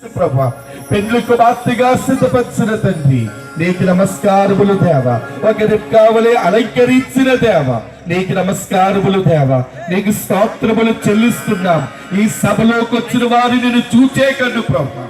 ప్రభా పెళ్లి కుమార్తెగా సిద్ధపరిచిన తండ్రి నీకు నమస్కారములు దేవా. ఒకరి కావలే అలంకరించిన దేవా నీకు నమస్కారములు దేవా. నీకు స్తోత్రములు చెల్లిస్తున్నాం. ఈ సభలోకి వచ్చిన వారిని నేను చూచే కన్ను ప్రభా,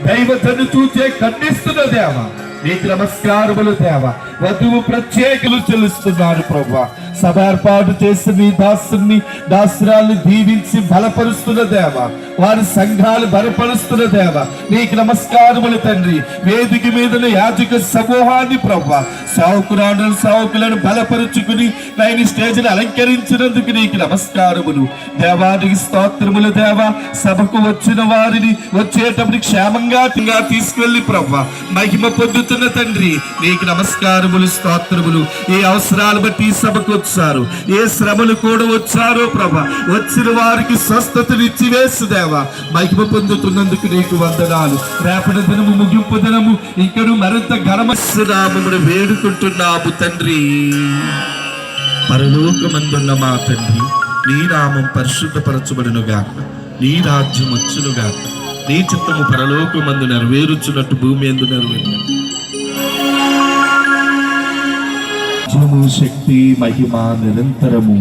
దైవతను చూచే ఖండిస్తున్న దేవా నీకు నమస్కారములు దేవా. వధువు ప్రత్యేకలు చెల్లిస్తున్నారు ప్రభా. సభ ఏర్పాటు చేసి మీ దాసుని దాసురాలను దీవించి బలపరుస్తున్న దేవా, వారి సంఘాలు బలపరుస్తున్న దేవా నీకు నమస్కారములు తండ్రి. వేదిక మీద యాజక సమూహాన్ని ప్రభా సావుకులను బలపరుచుకుని నేను స్టేజ్ని అలంకరించినందుకు నీకు నమస్కారములు దేవానికి స్తోత్రములు దేవా. సభకు వచ్చిన వారిని వచ్చేటప్పుడు క్షేమంగా తీసుకెళ్లి ప్రభా మహిమ పొందుతున్న తండ్రి నీకు నమస్కారములు స్తోత్రములు. ఏ అవసరాలు బట్టి ఈ సభకు వచ్చారు, ఏ శ్రమలు కూడా వచ్చారో ప్రభా, వచ్చిన వారికి స్వస్థతనిచ్చి వేసు దేవా మహిమ పొందుతున్నందుకు నీకు వందనాలు. రేపటి దినము ముగింపు దినము ఇంకను మరింత ఘనమస్సునామమును వేడుకుంటున్నాము తండ్రి. పరలోకమందున్న మా తండ్రి, నీ నామం పరిశుద్ధపరచబడునుగాక, నీ రాజ్యం వచ్చునుగాక, నీ చిత్తము పరలోకమందు నెరవేరుచున్నట్టు భూమి యందు నెరవేరు. శక్తి మహిమ నిరంతరము.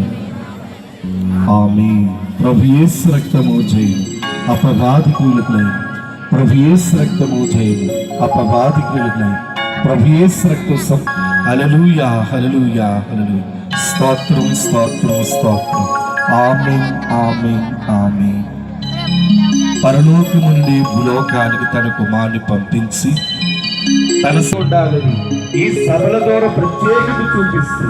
ఆమేన్. ప్రభు యేసు రక్తము జయము అపవాదికులకై, ప్రభు యేసు రక్తము జయము అపవాదికులకై, ప్రభు యేసు రక్తం. హల్లెలూయా హల్లెలూయా హల్లెలూయా. స్తోత్రం స్తోత్రం స్తోత్రం. ఆమేన్ ఆమేన్ ఆమేన్. పరలోకము నుండి భూలోకానికి తన కుమారుని పంపించి తన ఉండాలని ఈ సభల ద్వారా ప్రత్యేకత చూపిస్తూ